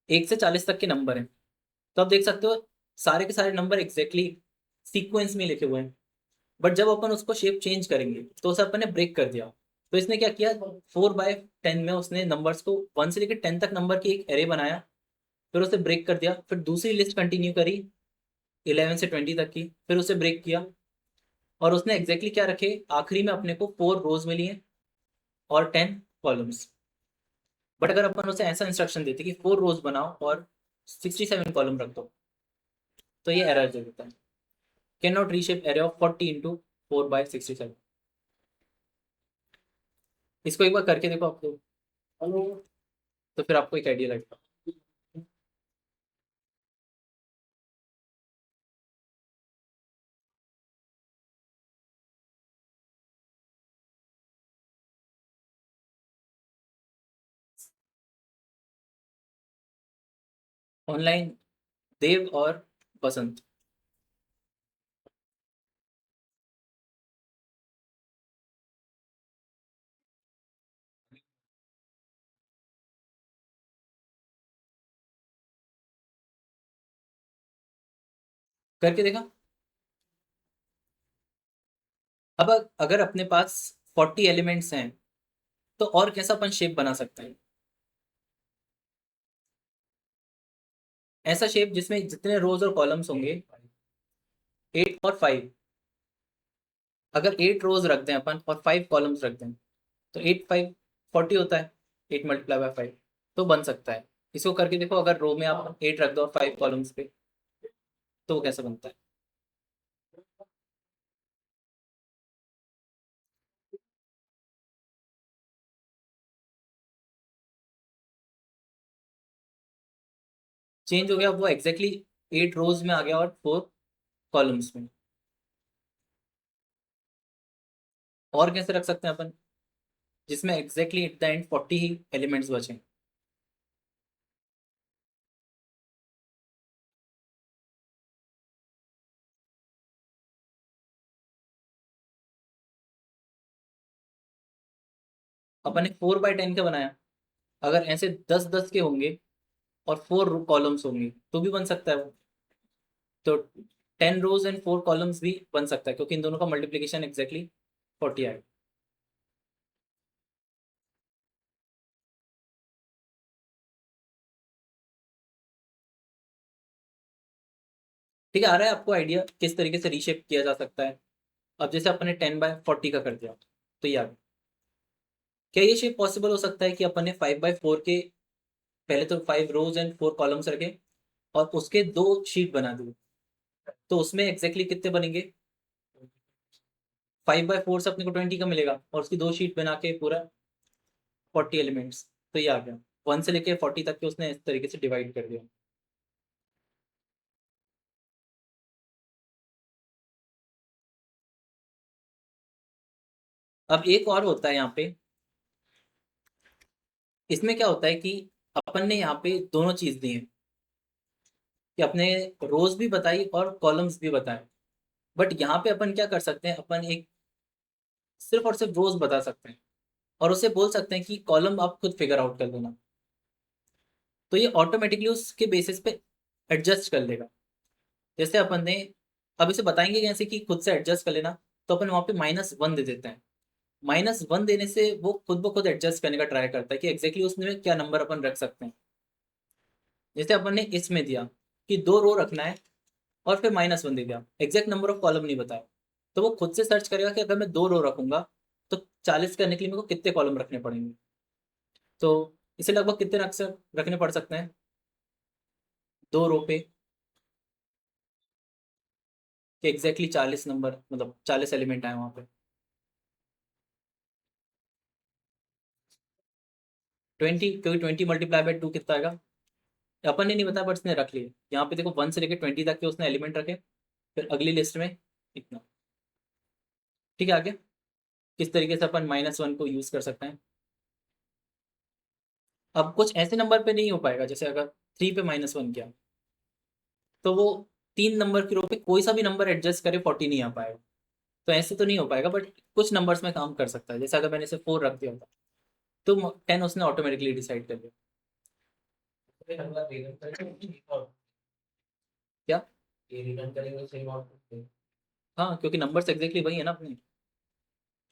1 से 40 तक के नंबर हैं। तो आप देख सकते हो सारे के सारे नंबर एग्जैक्टली सीक्वेंस में लिखे हुए हैं। बट जब अपन उसको शेप चेंज करेंगे तो उसे अपन ने ब्रेक कर दिया। तो इसने क्या किया, 4/10 में उसने नंबर्स को 1 से लेकर 10 तक नंबर की एक एरे बनाया, फिर उसे ब्रेक कर दिया, फिर दूसरी लिस्ट कंटिन्यू करी 11 से 20 तक की, फिर उसे ब्रेक किया, और उसने एग्जैक्टली क्या रखे, आखिरी में अपने को 4 रोज मिली हैं और 10 कॉलम्स। बट अगर अपन उसे ऐसा इंस्ट्रक्शन देते कि 4 रोज बनाओ और 67 कॉलम रख दो, तो ये एरर दे देता है, can not reshape array of 40 × 4/67। इसको एक बार करके देखो आप लोग, तो फिर आपको एक आइडिया लगेगा। ऑनलाइन देव और बसंत। करके देखा। अब अगर अपने पास 40 एलिमेंट्स हैं, तो और कैसा अपन शेप बना सकते हैं, ऐसा शेप जिसमें जितने रोज और कॉलम्स होंगे 8 और 5। अगर 8 रोज रख दें अपन और 5 कॉलम्स रख दें, तो 8×5 = 40 होता है, 8 × 5 तो बन सकता है। इसको करके देखो, अगर रो में आप 8 रख दो और 5 कॉलम्स पे, तो वो कैसे बनता है। चेंज हो गया, वो एग्जैक्टली 8 रोज में आ गया और 4 कॉलम्स में। और कैसे रख सकते हैं अपन, जिसमें exactly at the end 40 he elements बचे। अपन ने 4/10 का बनाया, अगर ऐसे 10-10 के होंगे और 4 कॉलम्स होंगे तो भी बन सकता है वो। तो 10 रोज एंड 4 कॉलम्स भी बन सकता है, क्योंकि इन दोनों का मल्टीप्लीकेशन एग्जैक्टली 40 आएगा। ठीक है, आ रहा है आपको आइडिया किस तरीके से रीशेप किया जा सकता है। अब जैसे अपन ने 10/40 का कर दिया, तो ये आ गया। क्या ये शेप पॉसिबल हो सकता है कि अपन ने 5/4 के पहले तो 5 रोज एंड 4 कॉलम्स रखे और उसके 2 शीट बना दिए, तो उसमें एग्जैक्टली कितने बनेंगे? 5/4 से अपने को 20 का मिलेगा और उसकी 2 शीट बना के पूरा 40 एलिमेंट्स। तो ये आ गया, 1 से लेके 40 तक के उसने इस तरीके से डिवाइड कर दिया। अब एक और होता है यहाँ पे, इसमें क्या होता है कि अपन ने यहाँ पे दोनों चीज दी है कि अपने रोज भी बताई और कॉलम्स भी बताए। बट यहाँ पे अपन क्या कर सकते हैं, अपन एक सिर्फ और सिर्फ रोज बता सकते हैं और उसे बोल सकते हैं कि कॉलम आप खुद फिगर आउट कर देना। तो ये ऑटोमेटिकली उसके बेसिस पे एडजस्ट कर लेगा। जैसे अपन ने अब इसे बताएंगे कैसे कि खुद से एडजस्ट कर लेना, तो अपन वहाँ पे -1 दे देते हैं। -1 देने से वो खुद ब खुद एडजस्ट करने का ट्राई करता है कि एग्जैक्टली उसमें क्या नंबर अपन रख सकते हैं। जैसे अपन ने इसमें दिया कि 2 रो रखना है और फिर -1 दे दिया, एग्जैक्ट नंबर ऑफ कॉलम नहीं बताया, तो वो खुद से सर्च करेगा कि अगर मैं 2 रो रखूंगा तो 40 करने के लिए मेरे को कितने कॉलम रखने पड़ेंगे। तो इसे लगभग कितने अक्सर रखने पड़ सकते हैं 2 रो पे, कि एग्जैक्टली 40 नंबर, मतलब 40 एलिमेंट आए वहां पे। 20, क्योंकि 20 × 2 कितना आएगा अपन ने नहीं बताया, बट उसने रख लिया। यहाँ पे देखो 1 से लेकर 20 तक के उसने एलिमेंट रखे, फिर अगली लिस्ट में इतना। ठीक है, आगे किस तरीके से अपन -1 को यूज कर सकते हैं। अब कुछ ऐसे नंबर पे नहीं हो पाएगा, जैसे अगर 3 पे -1 किया तो वो 3 नंबर की रो पे कोई सा भी नंबर एडजस्ट करे 40 नहीं आ पाएगा। तो ऐसे तो नहीं हो पाएगा, बट कुछ नंबर्स में काम कर सकता है। जैसे अगर मैंने इसे 4 रख दिया होता तो 10 उसने ऑटोमेटिकली डिसाइड कर लिया। फिर अगला रिटर्न करेंगे और क्या? ये रिटर्न करेंगे सेम आउटपुट। हाँ, क्योंकि नंबर्स एग्जैक्टली वही है ना अपने।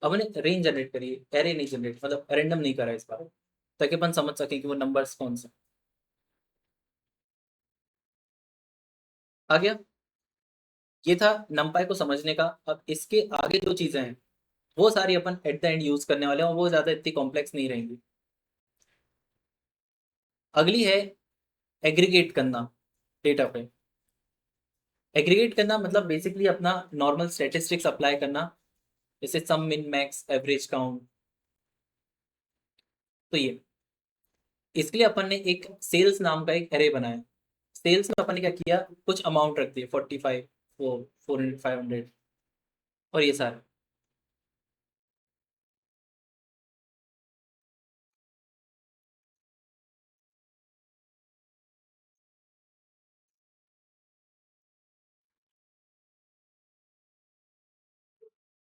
अब हमने रेंज जनरेट करी है, एरे नहीं जनरेट, मतलब रैंडम नहीं करा इस बार, ताकि अपन समझ सकें कि वो नंबर्स कौन से। आ गया, ये था नंपाई को समझने का। अब इसके आगे जो चीजें हैं वो सारी अपन एट द एंड यूज करने वाले हैं और वो ज्यादा इतनी कॉम्प्लेक्स नहीं रहेंगी। अगली है एग्रीगेट करना डेटा पे। एग्रीगेट करना मतलब बेसिकली अपना नॉर्मल स्टैटिस्टिक्स अप्लाई करना, जैसे सम मिन मैक्स एवरेज काउंट। तो ये इसके लिए अपन ने एक सेल्स नाम का एक एरे बनाया। सेल्स में अपन ने क्या किया, कुछ अमाउंट रख दिए 45, 400, 500 और ये सारे।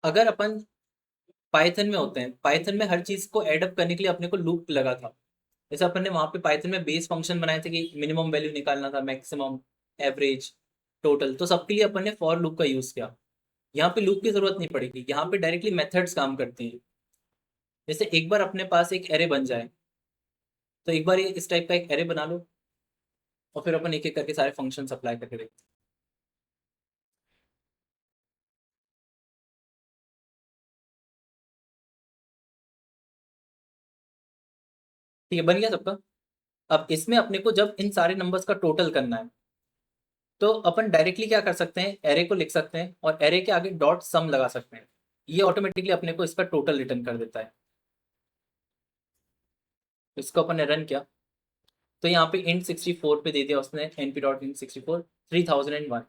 अगर अपन पाइथन में होते हैं, पाइथन में हर चीज को एडअप करने के लिए अपने को लूप लगा था। जैसे अपन ने वहां पे पाइथन में बेस फंक्शन बनाए थे कि मिनिमम वैल्यू निकालना था, मैक्सिमम, एवरेज, टोटल, तो सबके लिए अपन ने फॉर लूप का यूज किया। यहाँ पे लूप की जरूरत नहीं पड़ेगी, यहाँ पे डायरेक्टली मेथड्स काम करती हैं। जैसे एक बार अपने पास एक एरे बन जाए, तो एक बार ये इस टाइप का एक एरे बना लो और फिर अपन एक एक करके सारे फंक्शन अप्लाई करके देखते हैं। ठीक है, बन गया सबका। अब इसमें अपने को जब इन सारे नंबर्स का टोटल करना है, तो अपन डायरेक्टली क्या कर सकते हैं, एरे को लिख सकते हैं और एरे के आगे डॉट सम लगा सकते हैं। ये ऑटोमेटिकली अपने को इसका टोटल रिटर्न कर देता है। इसको अपन ने रन किया तो यहाँ पे int 64 पे दे दिया उसने, np डॉट int 64 3001।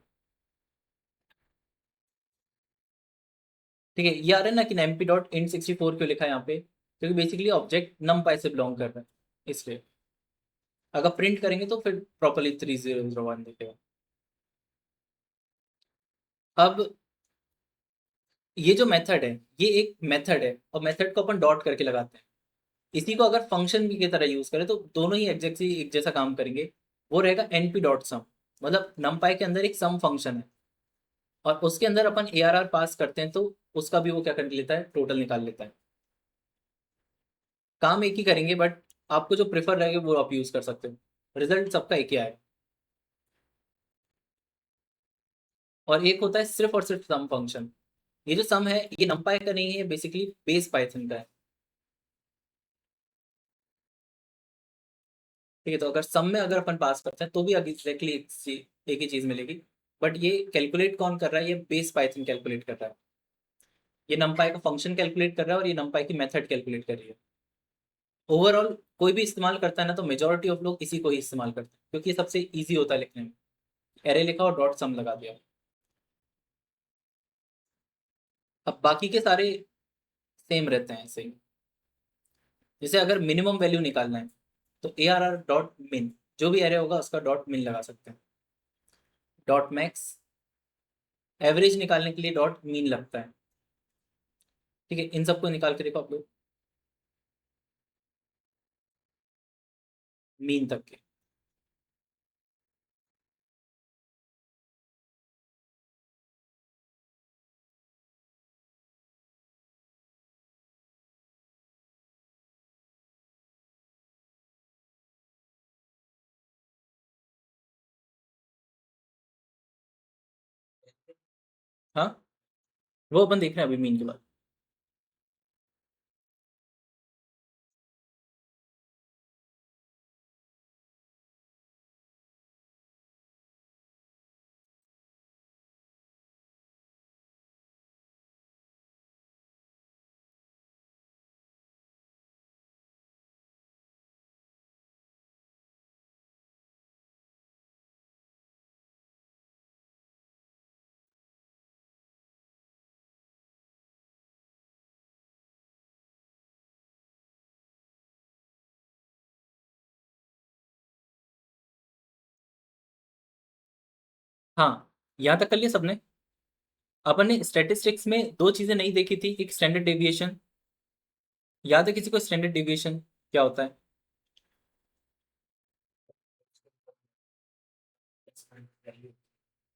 ठीक है, ये आ रहा है ना कि np डॉट int 64 क्यों लिखा है यहाँ पे, क्योंकि बेसिकली ऑब्जेक्ट numpy से बिलोंग कर रहा है, इसलिए अगर प्रिंट करेंगे तो फिर प्रॉपरली 3001 दिखेगा। अब ये जो मेथड है, ये एक मेथड है, और मेथड को अपन डॉट करके लगाते हैं। इसी को अगर फंक्शन की तरह यूज करें तो दोनों ही एग्जैक्टली एक जैसा काम करेंगे। वो रहेगा np डॉट सम, मतलब numpy के अंदर एक सम फंक्शन है, और उसके अंदर अपन arr पास करते हैं, तो उसका भी वो क्या कर लेता है, टोटल निकाल लेता है। काम एक ही करेंगे, बट आपको जो प्रेफर रहेगा वो आप यूज कर सकते हो, रिजल्ट सबका एक ही आएगा। और एक होता है सिर्फ और सिर्फ सम फंक्शन। ये जो सम है ये numpy का नहीं है, बेसिकली बेस पाइथन का है। ठीक है, तो अगर सम में अगर अपन पास करते हैं तो भी एग्जैक्टली एक ही चीज मिलेगी, बट ये कैलकुलेट कौन कर रहा है, ये बेस पाइथन कैलकुलेट कर रहा है। ये numpy का फंक्शन कैलकुलेट कर रहा है और ये numpy की मेथड कैलकुलेट कर रही है। ओवरऑल कोई भी इस्तेमाल करता है ना, तो मेजोरिटी ऑफ लोग इसी को ही इस्तेमाल करते हैं, क्योंकि ये सबसे ईजी होता है लिखने में। एरे लिखा और डॉट सम लगा दिया। अब बाकी के सारे सेम रहते हैं ऐसे ही। जैसे अगर मिनिमम वैल्यू निकालना है तो arr डॉट मिन, जो भी एरे होगा उसका डॉट मिन लगा सकते हैं। डॉट मैक्स, एवरेज निकालने के लिए डॉट मीन लगता है। ठीक है, इन सबको निकाल के देखो आप लोग, मीन तक के। हाँ, वो अपन देख रहे हैं अभी मीन के बाद। हाँ, यहाँ तक कर लिया सबने। अपन ने स्टैटिस्टिक्स में दो चीजें नहीं देखी थी, एक स्टैंडर्ड डेविएशन। याद है किसी को स्टैंडर्ड डेविएशन क्या होता है?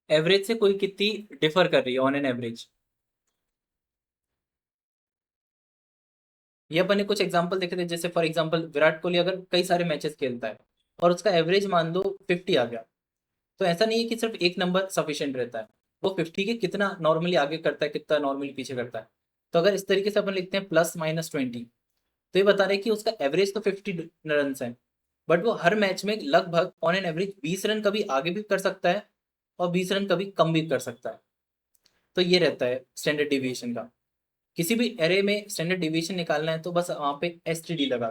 एवरेज से कोई कितनी डिफर कर रही है ऑन एन एवरेज। ये अपन ने कुछ एग्जांपल देखे थे, जैसे फॉर एग्जांपल विराट कोहली अगर कई सारे मैचेस खेलता है और उसका एवरेज मान लो 50 आ गया, तो ऐसा नहीं है कि सिर्फ एक नंबर सफिशिएंट रहता है। वो 50 के कितना नॉर्मली आगे करता है, कितना नॉर्मली पीछे करता है। तो अगर इस तरीके से अपन लिखते हैं +-20, तो ये बता रहे हैं कि उसका एवरेज तो 50 रन है, बट वो हर मैच में लगभग ऑन एन एवरेज 20 रन कभी आगे भी कर सकता है और 20 रन कभी कम भी कर सकता है। तो ये रहता है स्टैंडर्ड डिविएशन का। किसी भी एरे में स्टैंडर्ड डिविएशन निकालना है तो बस वहाँ पे एसटीडी लगा,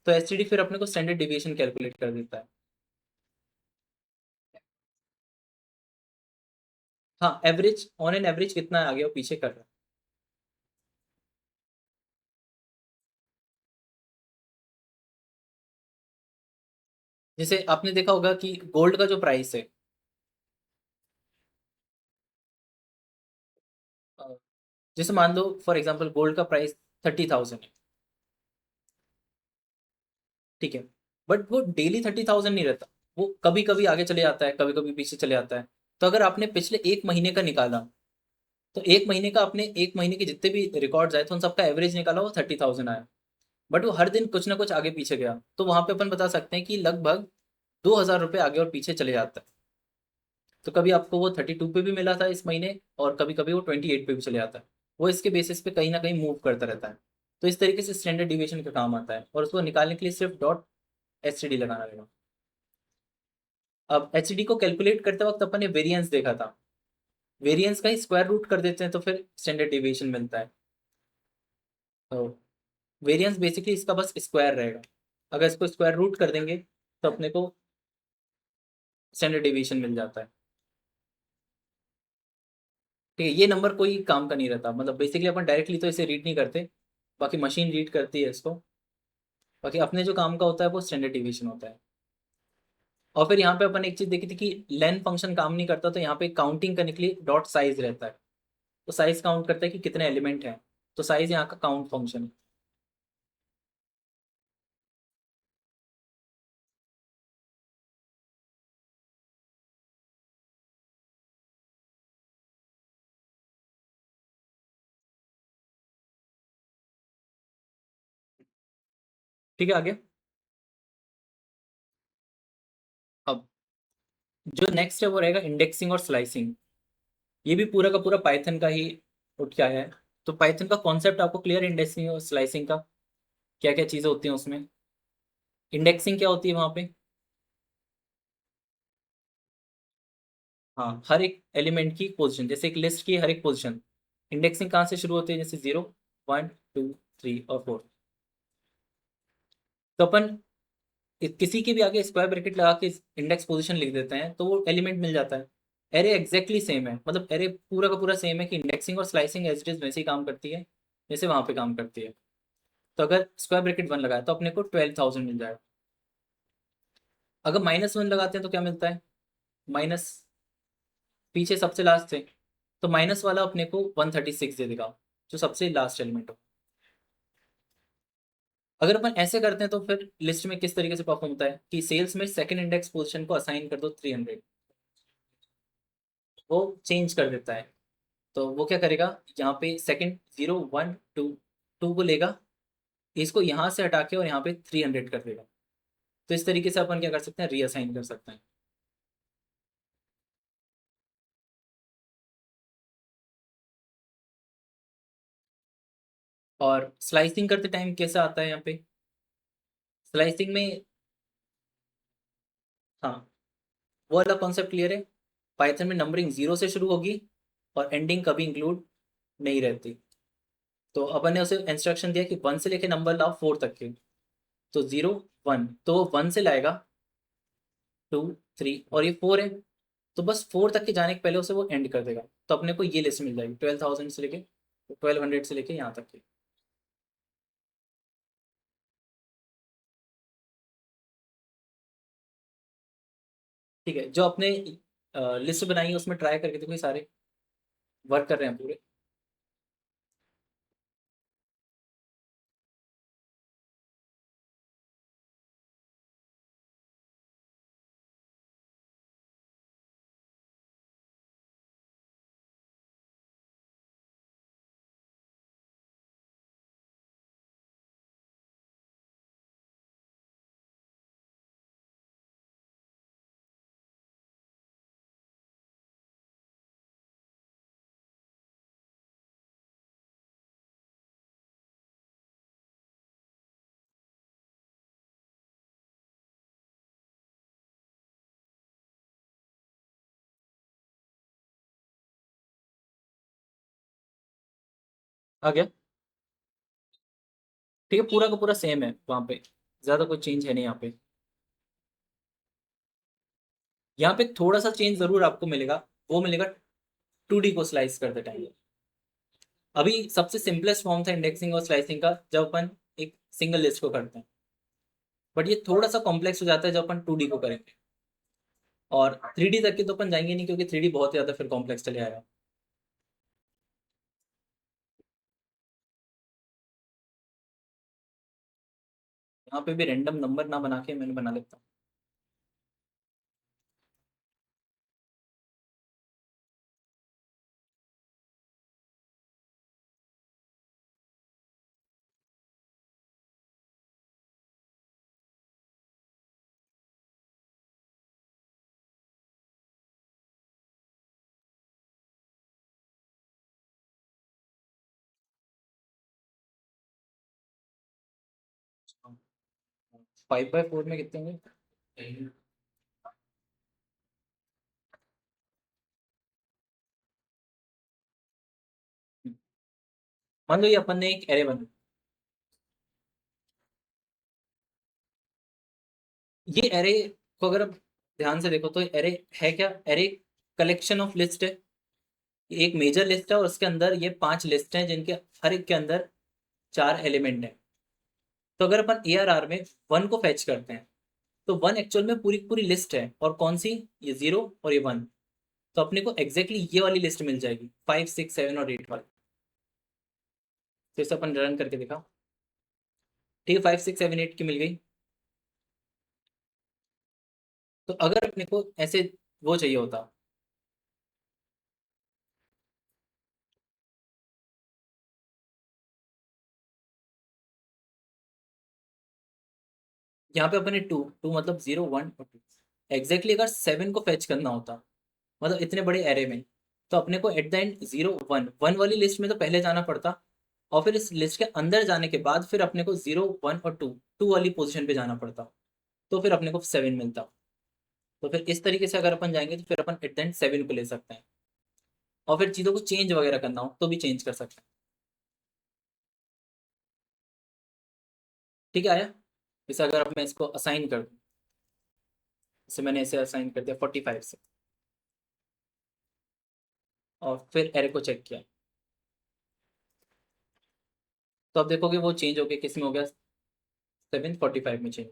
तो एसटीडी फिर अपने को स्टैंडर्ड डिविएशन कैलकुलेट कर देता है। हाँ, एवरेज ऑन एन एवरेज कितना आगे और पीछे कर रहा है। जैसे आपने देखा होगा कि गोल्ड का जो प्राइस है, अ, जैसे मान लो फॉर एग्जांपल गोल्ड का प्राइस 30,000 है। ठीक है, बट वो डेली 30,000 नहीं रहता, वो कभी कभी आगे चले जाता है, कभी कभी पीछे चले जाता है। तो अगर आपने पिछले एक महीने का निकाला, तो एक महीने का आपने एक महीने के जितने भी रिकॉर्ड्स आए थे उन सबका एवरेज निकाला, वो 30,000 आया। बट वो हर दिन कुछ ना कुछ आगे पीछे गया, तो वहां पे अपन बता सकते हैं कि लगभग 2,000 रुपये आगे और पीछे चले जाता है। तो कभी आपको वो 32 पे भी मिला था इस महीने, और कभी कभी वो 28 पे भी चले जाता है। वो इसके बेसिस पे कहीं ना कहीं मूव करता रहता है। तो इस तरीके से स्टैंडर्ड डिविएशन का काम आता है, और उसको निकालने के लिए सिर्फ डॉट एसटीडी लगाना रहेगा। अब एचडी को कैलकुलेट करते वक्त अपन ने वेरिएंस देखा था, वेरिएंस का ही स्क्वायर रूट कर देते हैं तो फिर स्टैंडर्ड डिविएशन मिलता है। तो वेरिएंस बेसिकली इसका बस स्क्वायर रहेगा, अगर इसको स्क्वायर रूट कर देंगे तो अपने को स्टैंडर्ड डिवीजन मिल जाता है। ठीक है, ये नंबर कोई काम का नहीं रहता, मतलब बेसिकली अपन डायरेक्टली तो इसे रीड नहीं करते, बाकी मशीन रीड करती है इसको। बाकी अपने जो काम का होता है वो स्टैंडर्ड डिवीजन होता है। और फिर यहाँ पे अपन एक चीज देखी थी कि लेन फंक्शन काम नहीं करता, तो यहाँ पे काउंटिंग करने के लिए डॉट साइज रहता है। तो साइज काउंट करता है कि कितने एलिमेंट हैं, तो साइज यहाँ का काउंट फंक्शन है। ठीक है, आगे। अब जो नेक्स्ट है वो रहेगा इंडेक्सिंग और स्लाइसिंग। ये भी पूरा का पूरा पाइथन का ही उठ के आया है। तो पाइथन का कॉन्सेप्ट आपको क्लियर है, इंडेक्सिंग और स्लाइसिंग का क्या क्या चीज़ें होती हैं उसमें। इंडेक्सिंग क्या होती है वहाँ पे? हाँ, हर एक एलिमेंट की पोजीशन, जैसे एक लिस्ट की हर एक पोजीशन। इंडेक्सिंग कहाँ से शुरू होती है? जैसे 0, 1, 2, 3 और 4। तो अपन किसी के भी आगे स्क्वायर ब्रैकेट लगा के इंडेक्स पोजीशन लिख देते हैं तो वो एलिमेंट मिल जाता है। एरे एग्जैक्टली सेम है, मतलब एरे पूरा का पूरा सेम है कि इंडेक्सिंग और स्लाइसिंग एज इट इज वैसे ही काम करती है जैसे वहां पे काम करती है। तो अगर स्क्वायर ब्रैकेट 1 लगाया तो अपने को 12,000 मिल जाएगा। अगर -1 लगाते हैं तो क्या मिलता है? माइनस, पीछे सबसे लास्ट से, तो माइनस वाला अपने को 136 दे देगा, जो सबसे लास्ट एलिमेंट हो। अगर अपन ऐसे करते हैं तो फिर लिस्ट में किस तरीके से परफॉर्म होता है कि सेल्स में सेकंड इंडेक्स पोजीशन को असाइन कर दो 300, वो चेंज कर देता है। तो वो क्या करेगा, यहाँ पे सेकंड 0, 1, 2, 2 को लेगा, इसको यहाँ से हटा के और यहाँ पे 300 कर देगा। तो इस तरीके से अपन क्या कर सकते हैं, रीअसाइन कर सकते हैं। और स्लाइसिंग करते टाइम कैसा आता है यहाँ पे? स्लाइसिंग में, हाँ, वो वाला कॉन्सेप्ट क्लियर है। पाइथन में नंबरिंग 0 से शुरू होगी और एंडिंग कभी इंक्लूड नहीं रहती। तो अपन ने उसे इंस्ट्रक्शन दिया कि 1 से लेके नंबर लाओ 4 तक के। तो 0, 1, तो वो 1 से लाएगा, 2, 3 और ये 4 है। तो बस 4 तक के जाने के पहले उसे वो एंड कर देगा। तो अपने को ये लिस्ट मिल जाएगी 12,000 से लेके 1200 से लेके यहाँ तक की। ठीक है, जो अपने लिस्ट बनाई है उसमें ट्राई करके देखो, ये सारे वर्क कर रहे हैं पूरे। आ गया? ठीक है, पूरा का पूरा सेम है वहाँ पे, ज़्यादा कोई चेंज है नहीं यहाँ पे। यहाँ पे थोड़ा सा चेंज ज़रूर आपको मिलेगा, वो मिलेगा 2D को स्लाइस करते टाइम। अभी सबसे सिंपलेस्ट फॉर्म था इंडेक्सिंग और स्लाइसिंग का जब अपन एक सिंगल लिस्ट को करते हैं, बट ये थोड़ा सा कॉम्प्लेक्स हो जाता है जब अपन 2D को करेंगे। और 3D तक के तो अपन जाएंगे नहीं, क्योंकि 3D बहुत ज़्यादा फिर कॉम्प्लेक्स चले आएगा। यहाँ पे भी रैंडम नंबर ना बना के मैंने बना लेता हूँ। 5/4 में कितने होंगे? मान लो ये अपन ने एक एरे बना, ये एरे को अगर आप ध्यान से देखो तो एरे है क्या? एरे कलेक्शन ऑफ लिस्ट है। ये एक मेजर लिस्ट है और उसके अंदर ये 5 लिस्ट हैं जिनके हर एक के अंदर 4 एलिमेंट हैं। तो अगर अपन ARR में 1 को फैच करते हैं तो 1 एक्चुअल में पूरी पूरी लिस्ट है, और कौन सी? ये 0 और ये 1। तो अपने को एग्जैक्टली ये वाली लिस्ट मिल जाएगी, 5 6 7 और 8 वाली। तो इसे अपन रन करके देखा, ठीक है, 5 6 7 8 की मिल गई। तो अगर अपने को ऐसे वो चाहिए होता, यहाँ पे अपने टू टू मतलब 0 1 और 2, एग्जैक्टली अगर 7 को फैच करना होता, मतलब इतने बड़े एरे में, तो अपने को एट द एंड 0 1 1 वाली लिस्ट में तो पहले जाना पड़ता, और फिर इस लिस्ट के अंदर जाने के बाद फिर अपने को 0 1 और 2 2 वाली पोजीशन पे जाना पड़ता, तो फिर अपने को 7 मिलता। तो फिर इस तरीके से अगर अपन जाएंगे तो फिर अपन एट द एंड 7 को ले सकते हैं, और फिर चीज़ों को चेंज वगैरह करना हो तो भी चेंज कर सकते हैं। ठीक है, आया? जैसे अगर अब मैं इसको असाइन कर दूँ, जैसे मैंने इसे असाइन कर दिया 45 से, और फिर एरे को चेक किया, तो अब देखोगे वो चेंज हो गया, किस में हो गया? 7 45 में चेंज।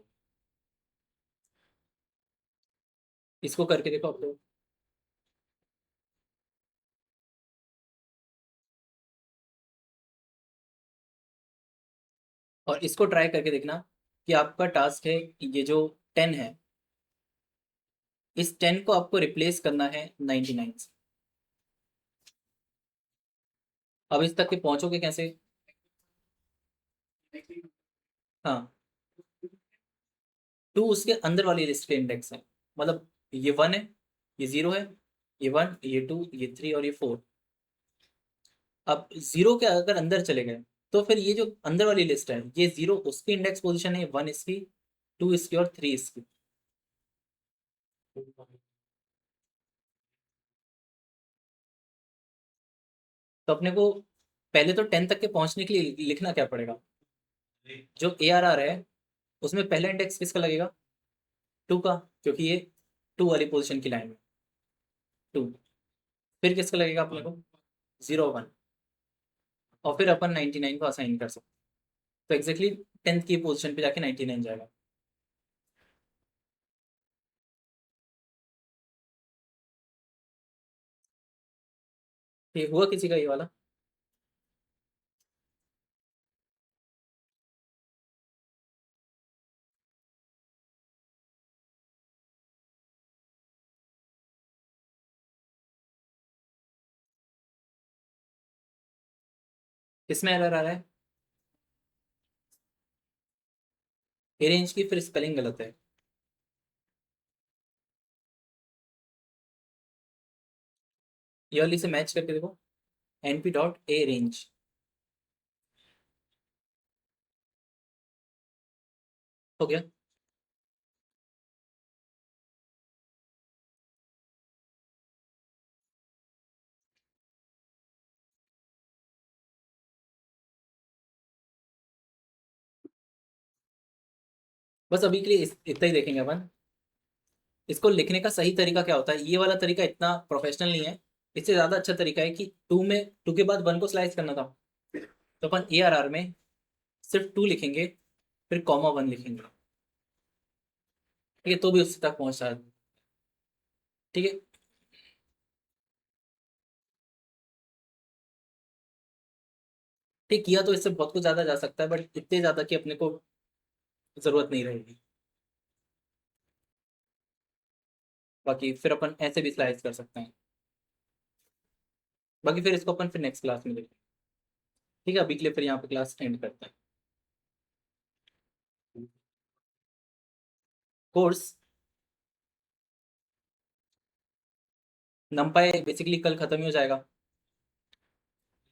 इसको करके देखो आप लोग, और इसको ट्राई करके देखना कि आपका टास्क है, ये जो 10 है, इस 10 को आपको रिप्लेस करना है 99 से। अब इस तक के पहुंचोगे कैसे? हाँ, 2 उसके अंदर वाली लिस्ट के इंडेक्स है, मतलब ये 1 है, ये 0 है, ये 1 ये 2 ये 3 और ये 4। अब 0 के अगर अंदर चले गए तो फिर ये जो अंदर वाली लिस्ट है, ये 0 उसकी इंडेक्स पोजीशन है, 1 इसकी, 2 इसकी और 3 इसकी। तो अपने को पहले तो 10 तक के पहुंचने के लिए लिखना क्या पड़ेगा? जो ARR है उसमें पहला इंडेक्स किसका लगेगा? 2 का, क्योंकि ये 2 वाली पोजीशन की लाइन है, 2। फिर किसका लगेगा अपने को? 0 1, और फिर अपन 99 को असाइन कर सकते हैं। तो एग्जैक्टली 10th की पोजीशन पे जाके 99 जाएगा। ये हुआ किसी का ये वाला? किसमें एरर आ रहा है? अरेंज की फिर स्पेलिंग गलत है। ये वाली से मैच करके देखो, np डॉट ए रेंज। हो गया। बस अभी के लिए इतना ही देखेंगे अपन। इसको लिखने का सही तरीका क्या होता है, ये वाला तरीका इतना प्रोफेशनल नहीं है। इससे ज्यादा अच्छा तरीका है कि 2 के बाद 1 को स्लाइस करना था, तो अपन ARR में सिर्फ 2 लिखेंगे, फिर कॉमा 1 लिखेंगे, ठीक है, तो भी उससे तक पहुंच रहा है। ठीक है। ठीक, किया तो इससे बहुत कुछ ज्यादा जा सकता है, बट इतने ज्यादा कि अपने को जरूरत नहीं रहेगी। बाकी फिर अपन ऐसे भी स्लाइस कर सकते हैं। बाकी फिर इसको अपन फिर नेक्स्ट क्लास में देखेंगे। ठीक है, अभी के लिए फिर यहाँ पे क्लास एंड करते हैं। कोर्स नमपाई बेसिकली कल खत्म ही हो जाएगा।